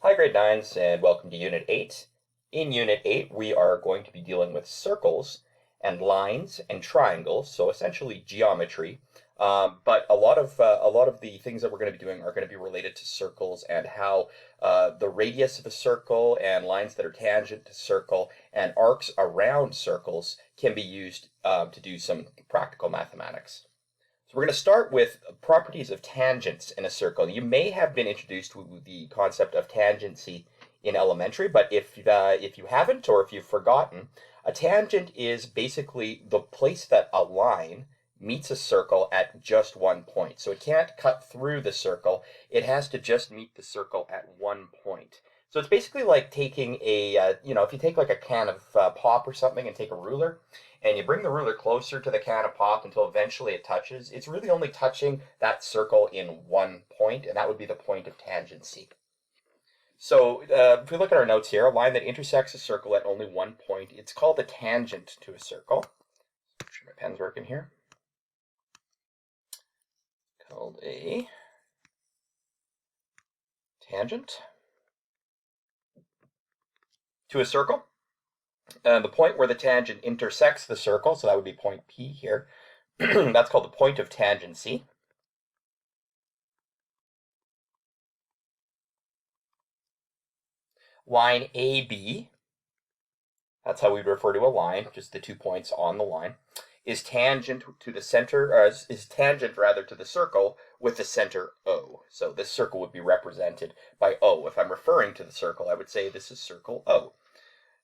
Hi, grade 9s, and welcome to Unit 8. In Unit 8, we are going to be dealing with circles and lines and triangles, so essentially geometry. But a lot of the things that we're going to be doing are going to be related to circles and how the radius of a circle and lines that are tangent to circle and arcs around circles can be used to do some practical mathematics. So we're going to start with properties of tangents in a circle. You may have been introduced to the concept of tangency in elementary, but if you haven't or if you've forgotten, a tangent is basically the place that a line meets a circle at just one point. So it can't cut through the circle. It has to just meet the circle at one point. So it's basically like taking if you take like a can of pop or something and take a ruler, and you bring the ruler closer to the can of pop until eventually it touches, it's really only touching that circle in one point, and that would be the point of tangency. So if we look at our notes here, a line that intersects a circle at only one point, it's called a tangent to a circle. Make sure my pen's working here. Called a tangent to a circle. The point where the tangent intersects the circle, so that would be point P here, that's called the point of tangency. Line AB, that's how we refer to a line, just the 2 points on the line, is tangent to the center, is tangent rather to the circle with the center O. So this circle would be represented by O. If I'm referring to the circle, I would say this is circle O.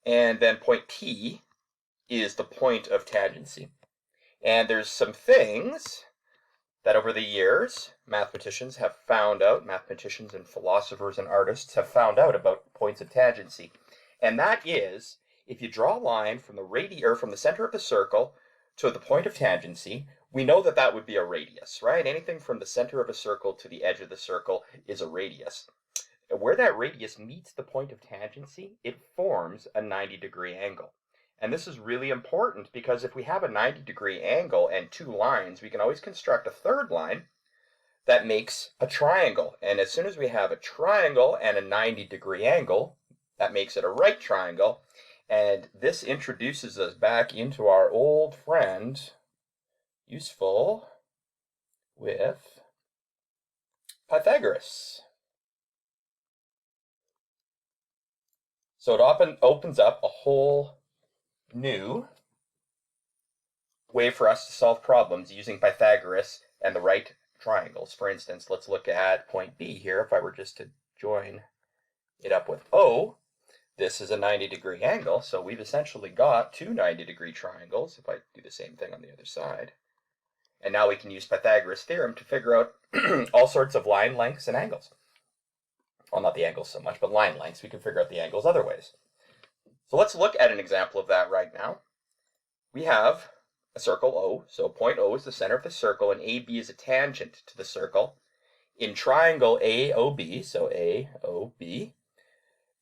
And then point P is the point of tangency. And there's some things that over the years mathematicians and philosophers and artists have found out about points of tangency. And that is, if you draw a line from the center of the circle to the point of tangency, we know that that would be a radius, right? Anything from the center of a circle to the edge of the circle is a radius. Where that radius meets the point of tangency, it forms a 90-degree angle. And this is really important because if we have a 90-degree angle and two lines, we can always construct a third line that makes a triangle. And as soon as we have a triangle and a 90-degree angle, that makes it a right triangle. And this introduces us back into our old friend, useful with Pythagoras. So it often opens up a whole new way for us to solve problems using Pythagoras and the right triangles. For instance, let's look at point B here. If I were just to join it up with O, this is a 90-degree angle, so we've essentially got two 90-degree triangles, if I do the same thing on the other side. And now we can use Pythagoras' theorem to figure out all sorts of line lengths and angles. Well, not the angles so much, but line lengths. We can figure out the angles other ways. So let's look at an example of that right now. We have a circle O, so point O is the center of the circle, and AB is a tangent to the circle. In triangle AOB, so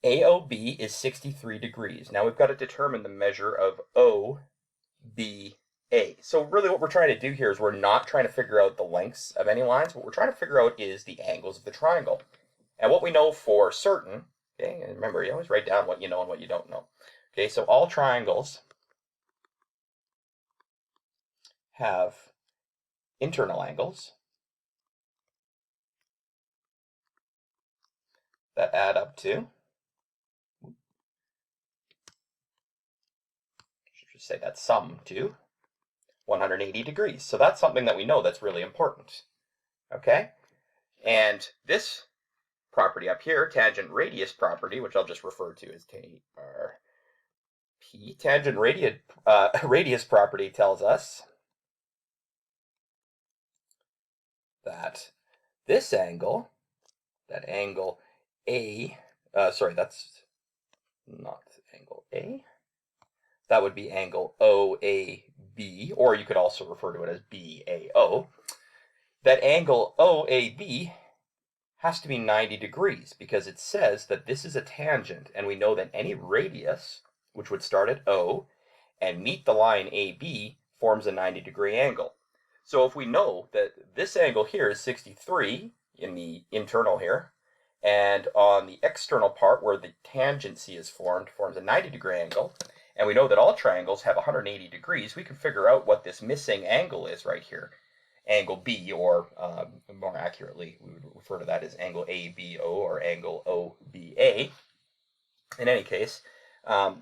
AOB is 63 degrees. Now we've got to determine the measure of OBA. So really what we're trying to do here is we're not trying to figure out the lengths of any lines. What we're trying to figure out is the angles of the triangle. And what we know for certain, okay, and remember, you always write down what you know and what you don't know. Okay, so all triangles have internal angles that add up to, just say that sum to 180 degrees. So that's something that we know that's really important. Okay, and this property up here, tangent radius property, which I'll just refer to as TRP, tangent radius property tells us that this angle, that angle A, that's not angle A, that would be angle OAB, or you could also refer to it as BAO. That angle OAB has to be 90 degrees because it says that this is a tangent, and we know that any radius, which would start at O and meet the line AB, forms a 90-degree angle. So if we know that this angle here is 63 in the internal here, And on the external part, where the tangent C is formed, forms a 90-degree angle. And we know that all triangles have 180 degrees. We can figure out what this missing angle is right here. Angle B, or more accurately, we would refer to that as angle ABO or angle OBA. In any case,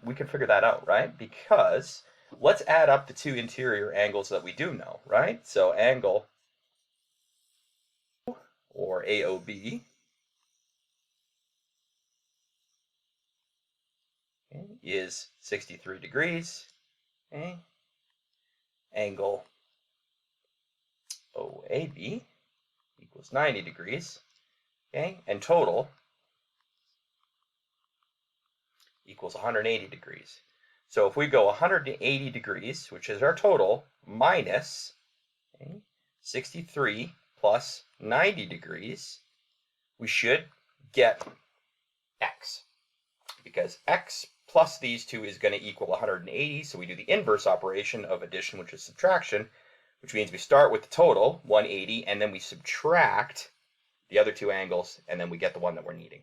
we can figure that out, right? Because let's add up the two interior angles that we do know, right? So angle, or AOB, okay, is 63 degrees. Okay. Angle OAB equals 90 degrees. Okay, and total equals 180 degrees. So if we go 180 degrees, which is our total, minus 63 plus 90 degrees, we should get x. Because x plus these two is going to equal 180, so we do the inverse operation of addition, which is subtraction, which means we start with the total, 180, and then we subtract the other two angles, and then we get the one that we're needing.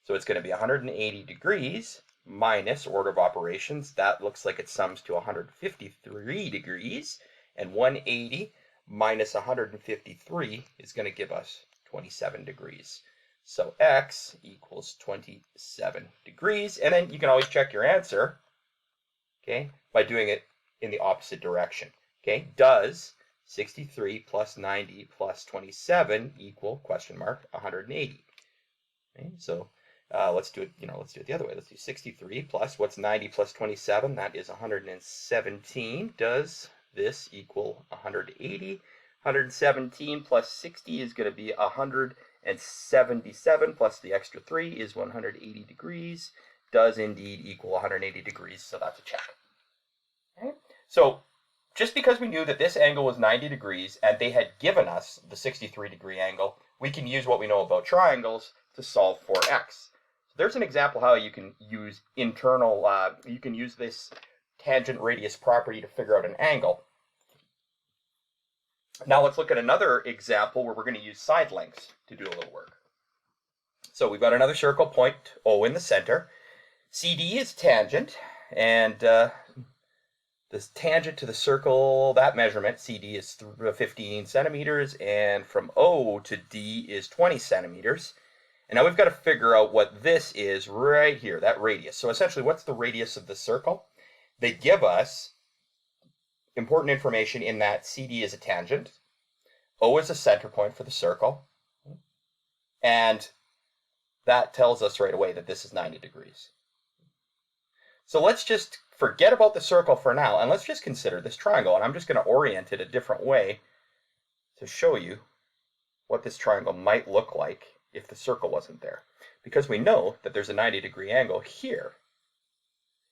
So it's going to be 180 degrees minus order of operations. That looks like it sums to 153 degrees, and 180 minus 153 is going to give us 27 degrees. So x equals 27 degrees, and then you can always check your answer, okay, by doing it in the opposite direction. Okay, does 63 plus 90 plus 27 equal, question mark, 180? Okay, so let's do it, let's do it the other way. Let's do 63 plus, what's 90 plus 27? That is 117. Does this equal 180? 117 plus 60 is going to be 177, plus the extra 3 is 180 degrees. Does indeed equal 180 degrees, so that's a check. Okay? So just because we knew that this angle was 90 degrees and they had given us the 63-degree angle, we can use what we know about triangles to solve for x. So there's an example how you can use you can use this tangent radius property to figure out an angle. Now let's look at another example where we're going to use side lengths to do a little work. So we've got another circle, point O in the center. CD is tangent, and this tangent to the circle, that measurement, CD, is 15 centimeters, and from O to D is 20 centimeters. And now we've got to figure out what this is right here, that radius. So essentially, what's the radius of the circle? They give us important information in that CD is a tangent, O is a center point for the circle, and that tells us right away that this is 90 degrees. So let's just forget about the circle for now, and let's just consider this triangle. And I'm just going to orient it a different way to show you what this triangle might look like if the circle wasn't there. Because we know that there's a 90-degree angle here.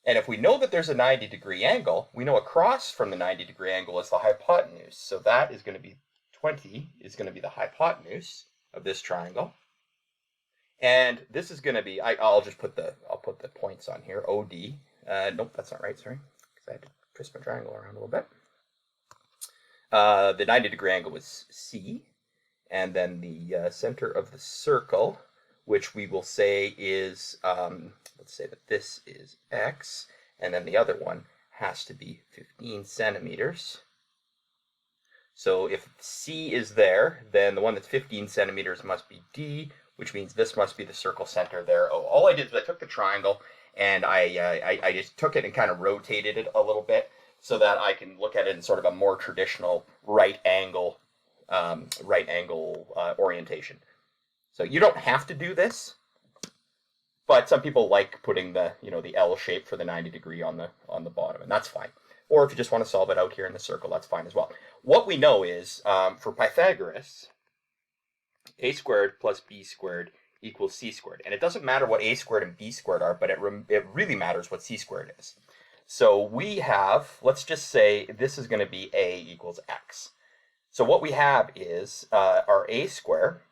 And if we know that there's a 90-degree angle, we know across from the 90-degree angle is the hypotenuse. So that is going to be 20 is going to be the hypotenuse of this triangle. And this is going to be, I'll put the points on here, OD. Nope, that's not right, sorry, because I had to twist my triangle around a little bit. The 90-degree angle was C, and then the center of the circle, which we will say is, let's say that this is X, and then the other one has to be 15 centimeters. So if C is there, then the one that's 15 centimeters must be D, which means this must be the circle center there. Oh, all I did was I took the triangle and I just took it and kind of rotated it a little bit so that I can look at it in sort of a more traditional right angle orientation. So you don't have to do this, but some people like putting the the L shape for the 90-degree on the bottom, and that's fine. Or if you just want to solve it out here in the circle, that's fine as well. What we know is for Pythagoras, a squared plus b squared equals c squared. And it doesn't matter what a squared and b squared are, but it really matters what c squared is. So we have, let's just say this is going to be a equals x. So what we have is our a square,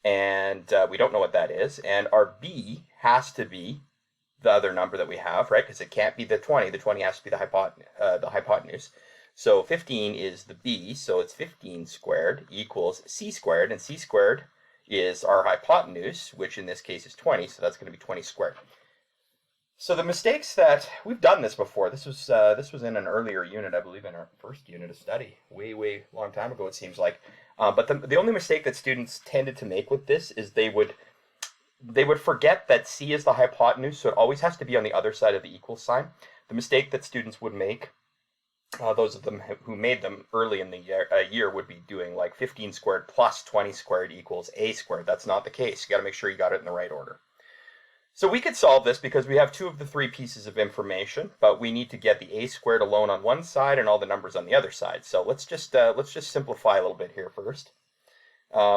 and we don't know what that is, and our b has to be the other number that we have, right? Because it can't be the 20. The 20 has to be the hypotenuse. So 15 is the b, so it's 15 squared equals c squared, and c squared is our hypotenuse, which in this case is 20, so that's going to be 20 squared. So the mistakes that, we've done this before, this was in an earlier unit, I believe in our first unit of study, way long time ago it seems like. But the only mistake that students tended to make with this is they would forget that C is the hypotenuse, so it always has to be on the other side of the equal sign. The mistake that students would make, those of them who made them early in the year would be doing like 15 squared plus 20 squared equals a squared. That's not the case. You got to make sure you got it in the right order. So we could solve this because we have two of the three pieces of information, but we need to get the a squared alone on one side and all the numbers on the other side. So let's just simplify a little bit here first.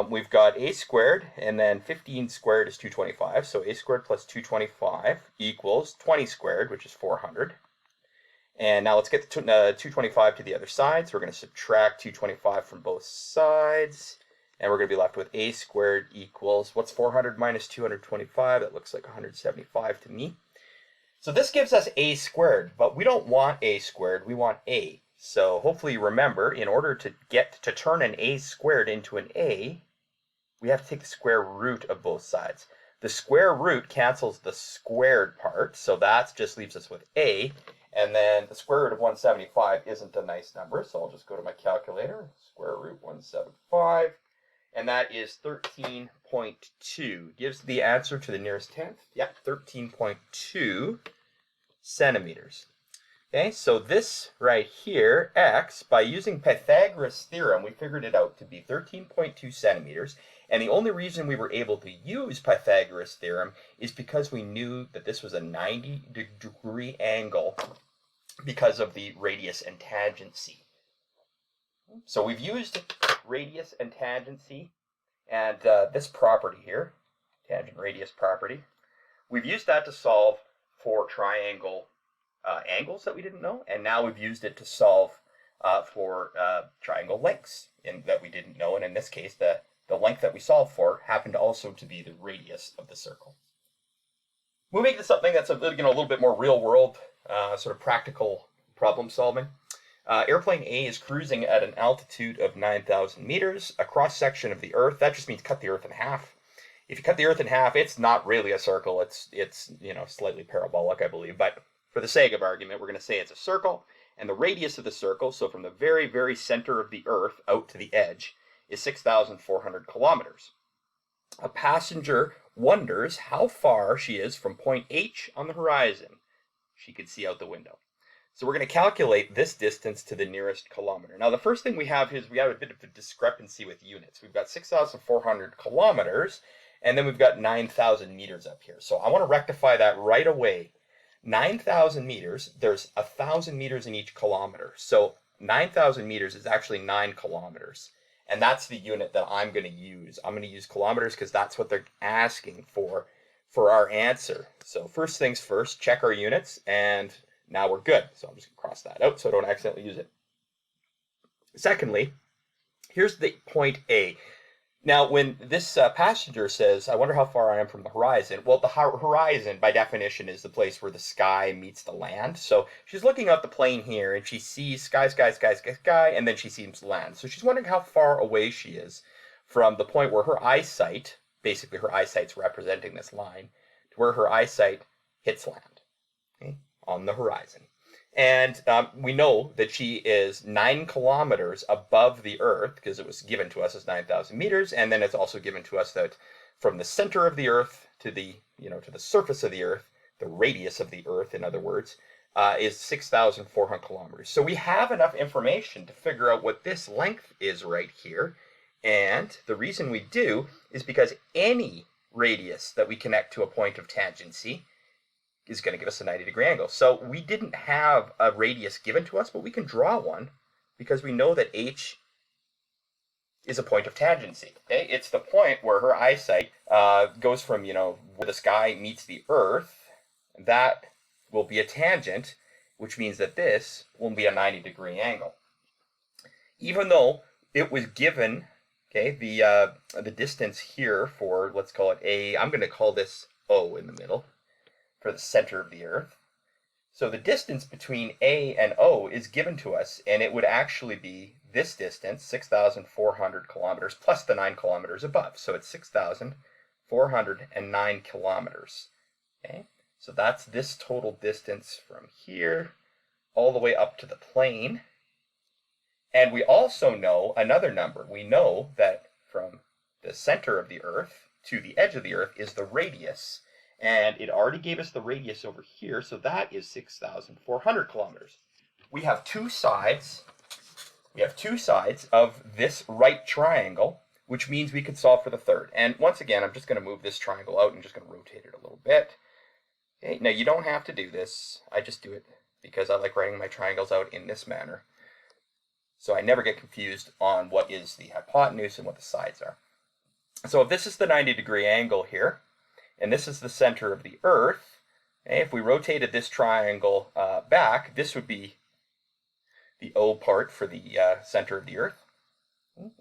We've got a squared, and then 15 squared is 225, so a squared plus 225 equals 20 squared, which is 400. And now let's get the 225 to the other side, so we're going to subtract 225 from both sides. And we're going to be left with a squared equals, what's 400 minus 225? That looks like 175 to me. So this gives us a squared, but we don't want a squared, we want a. So hopefully you remember, in order to turn an a squared into an a, we have to take the square root of both sides. The square root cancels the squared part, so that just leaves us with a. And then the square root of 175 isn't a nice number, so I'll just go to my calculator, square root 175. And that is 13.2. Gives the answer to the nearest tenth. Yep, 13.2 centimeters. Okay, so this right here, x, by using Pythagoras' theorem, we figured it out to be 13.2 centimeters. And the only reason we were able to use Pythagoras' theorem is because we knew that this was a 90-degree angle because of the radius and tangency. So we've used radius and tangency, and this property here, tangent radius property, we've used that to solve for triangle angles that we didn't know, and now we've used it to solve for triangle lengths that we didn't know, and in this case the length that we solved for happened also to be the radius of the circle. Moving to something that's a little bit more real world, sort of practical problem solving. Airplane A is cruising at an altitude of 9,000 meters, a cross-section of the Earth. That just means cut the Earth in half. If you cut the Earth in half, it's not really a circle. It's slightly parabolic, I believe. But for the sake of argument, we're going to say it's a circle. And the radius of the circle, so from the very, very center of the Earth out to the edge, is 6,400 kilometers. A passenger wonders how far she is from point H on the horizon. She could see out the window. So we're going to calculate this distance to the nearest kilometer. Now the first thing we have is we have a bit of a discrepancy with units. We've got 6,400 kilometers, and then we've got 9,000 meters up here. So I want to rectify that right away. 9,000 meters, there's 1,000 meters in each kilometer. So 9,000 meters is actually 9 kilometers. And that's the unit that I'm going to use. I'm going to use kilometers because that's what they're asking for our answer. So first things first, check our units, and now we're good. So I'm just going to cross that out so I don't accidentally use it. Secondly, here's the point A. Now, when this passenger says, I wonder how far I am from the horizon, well, the horizon, by definition, is the place where the sky meets the land. So she's looking out the plane here, and she sees sky, and then she sees land. So she's wondering how far away she is from the point where her eyesight, basically her eyesight's representing this line, to where her eyesight hits land, okay, on the horizon. And we know that she is 9 kilometers above the Earth, because it was given to us as 9,000 meters, and then it's also given to us that from the center of the Earth to the surface of the Earth, the radius of the Earth, in other words, is 6,400 kilometers. So we have enough information to figure out what this length is right here, and the reason we do is because any radius that we connect to a point of tangency is going to give us a 90-degree angle. So we didn't have a radius given to us, but we can draw one because we know that H is a point of tangency. Okay? It's the point where her eyesight goes from, where the sky meets the Earth. That will be a tangent, which means that this will be a 90-degree angle. Even though it was given, okay, the distance here for, let's call it A, I'm going to call this O in the middle, for the center of the Earth. So the distance between A and O is given to us, and it would actually be this distance, 6,400 kilometers, plus the 9 kilometers above. So it's 6,409 kilometers. Okay, so that's this total distance from here all the way up to the plane. And we also know another number. We know that from the center of the Earth to the edge of the Earth is the radius. And it already gave us the radius over here, so that is 6,400 kilometers. We have two sides. We have two sides of this right triangle, which means we could solve for the third. And once again, I'm just going to move this triangle out and just going to rotate it a little bit. Okay, now you don't have to do this. I just do it because I like writing my triangles out in this manner. So I never get confused on what is the hypotenuse and what the sides are. So if this is the 90-degree angle here, and this is the center of the Earth, okay, if we rotated this triangle back, this would be the O part for the center of the Earth,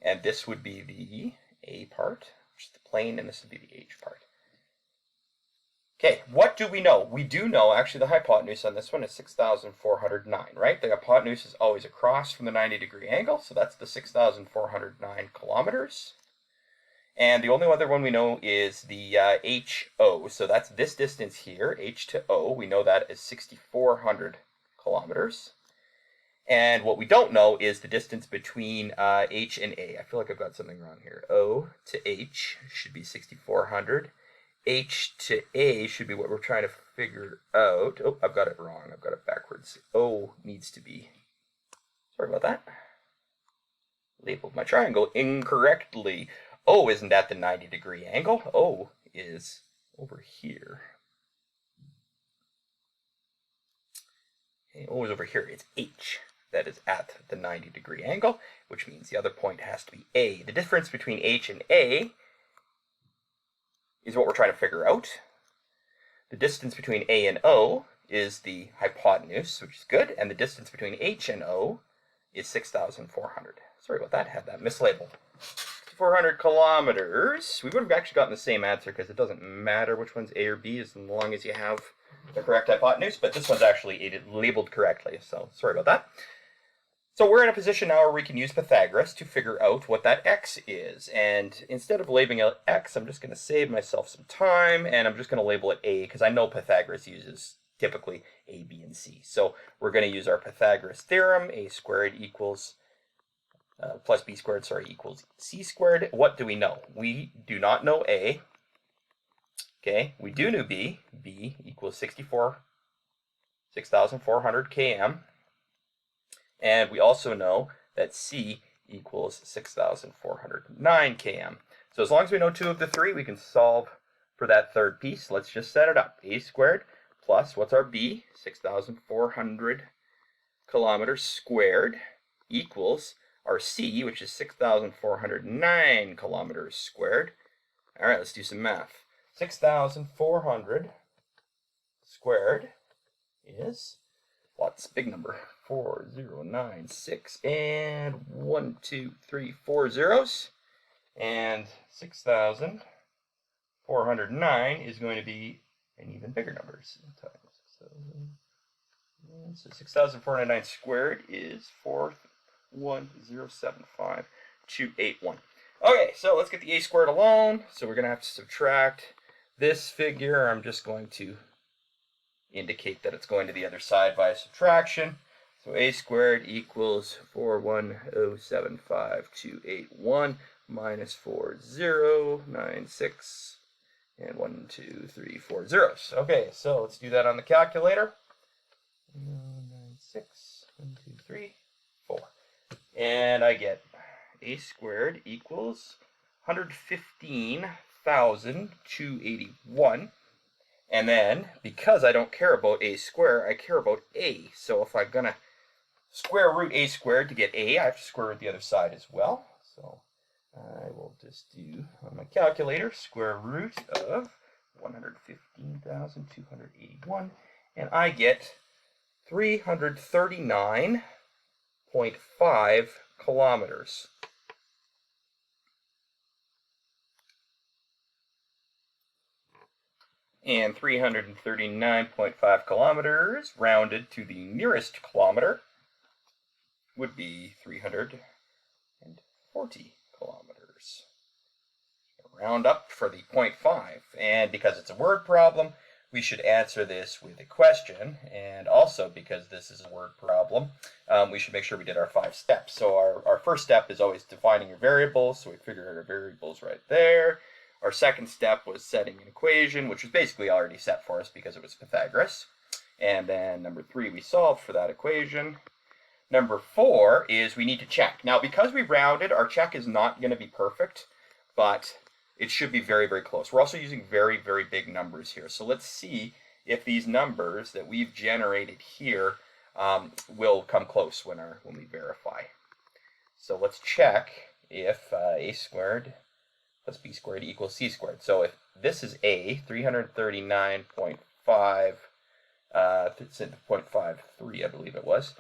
and this would be the A part, which is the plane, and this would be the H part. Okay, what do we know? We do know, actually, the hypotenuse on this one is 6,409, right? The hypotenuse is always across from the 90-degree angle, so that's the 6,409 kilometers. And the only other one we know is the HO, so that's this distance here, H to O. We know that is 6,400 kilometers. And what we don't know is the distance between H and A. I feel like I've got something wrong here. O to H should be 6,400. H to A should be what we're trying to figure out. Oh, I've got it wrong. I've got it backwards. O needs to be, sorry about that, labeled my triangle incorrectly. O isn't at the 90-degree angle. O is over here. Okay, O is over here. It's H that is at the 90-degree angle, which means the other point has to be A. The difference between H and A is what we're trying to figure out. The distance between A and O is the hypotenuse, which is good, and the distance between H and O is 6,400. Sorry about that, I had that mislabeled. 400 kilometers. We would have actually gotten the same answer because it doesn't matter which one's A or B as long as you have the correct hypotenuse, but this one's actually labeled correctly, so sorry about that. So we're in a position now where we can use Pythagoras to figure out what that x is. And instead of labeling it x, I'm just going to save myself some time, and I'm just going to label it a, because I know Pythagoras uses typically a, b, and c. So we're going to use our Pythagoras theorem, a squared equals, plus b squared, sorry, equals c squared. What do we know? We do not know a. Okay, we do know b. B equals 6,400 km. And we also know that c equals 6,409 km. So as long as we know two of the three, we can solve for that third piece. Let's just set it up. A squared plus, what's our b? 6,400 kilometers squared equals our c, which is 6,409 kilometers squared. All right, let's do some math. 6,400 squared is, what's big number? 4096 and 1, 2, 3, 4 zeros. And 6,409 is going to be an even bigger number. So 6,409 squared is 41075,281. Okay, so let's get the a squared alone. So we're going to have to subtract this figure. I'm just going to indicate that it's going to the other side by subtraction. So a squared equals 41075,281 minus 4096 and 1, 2, 3, 4 zeros. Okay, so let's do that on the calculator. 96, 1, 2, 3, 4. And I get a squared equals 115,281. And then, because I don't care about a square, I care about a. So if I'm going to square root a squared to get a, I have to square root the other side as well. So I will just do on my calculator square root of 115,281, and I get 339.5 kilometers. And 339.5 kilometers, rounded to the nearest kilometer, would be 340 kilometers. Round up for the 0.5. And because it's a word problem, we should answer this with a question. And also, because this is a word problem, we should make sure we did our 5 steps. So our first step is always defining your variables. So we figured out our variables right there. Our second step was setting an equation, which was basically already set for us because it was Pythagoras. And then number 3, we solved for that equation. Number 4 is we need to check. Now, because we rounded, our check is not going to be perfect, but it should be very, very close. We're also using very, very big numbers here. So let's see if these numbers that we've generated here will come close when we verify. So let's check if a squared plus b squared equals c squared. So if this is a, 339.5, 0.53 I believe it was,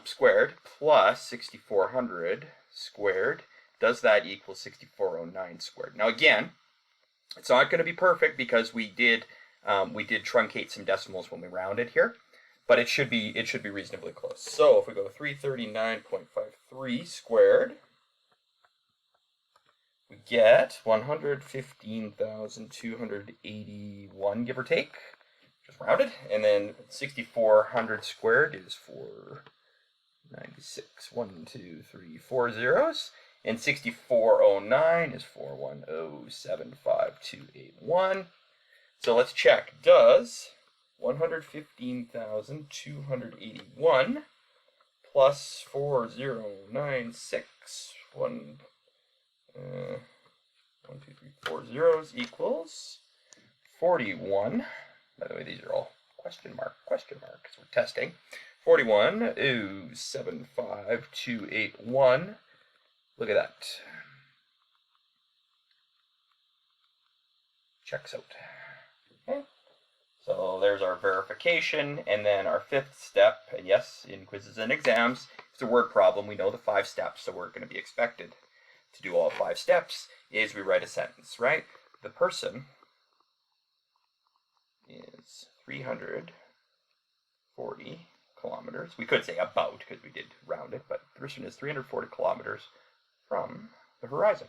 squared plus 6,400 squared, does that equal 6,409 squared? Now again, it's not going to be perfect because we did truncate some decimals when we rounded here, but it should be reasonably close. So if we go 339.53 squared, we get 115,281, give or take, just rounded. And then 6,400 squared is 496, 1, 2, 3, 4 zeros. And 6,409 is 410,75281. So let's check. Does 115,281 plus 4096, 1, 2, 3, 4 zeros equals 41. By the way, these are all question mark, because we're testing. 41,75281. Look at that. Checks out. Okay. So there's our verification, and then our 5th step, and yes, in quizzes and exams, it's a word problem. We know the 5 steps, so we're going to be expected to do all 5 steps, is we write a sentence, right? The person is 340 kilometers. We could say about, because we did round it, but the person is 340 kilometers from the horizon.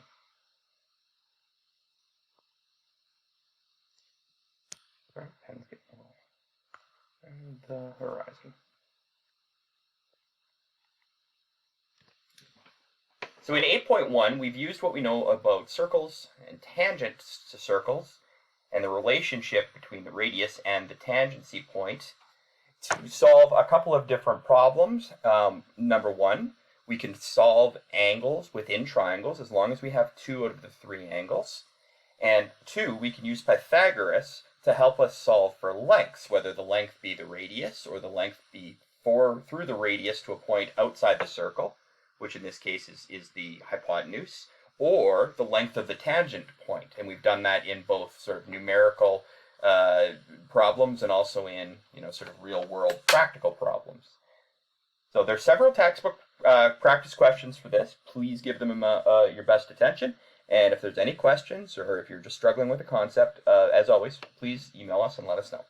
Right, pen's getting a little. And the horizon. So in 8.1, we've used what we know about circles and tangents to circles and the relationship between the radius and the tangency point to solve a couple of different problems. Number 1, we can solve angles within triangles as long as we have 2 out of the 3 angles. And 2, we can use Pythagoras to help us solve for lengths, whether the length be the radius or the length be through the radius to a point outside the circle, which in this case is the hypotenuse, or the length of the tangent point. And we've done that in both sort of numerical problems and also in sort of real-world practical problems. So there's several textbook practice questions for this. Please give them your best attention. And if there's any questions or if you're just struggling with the concept, as always, please email us and let us know.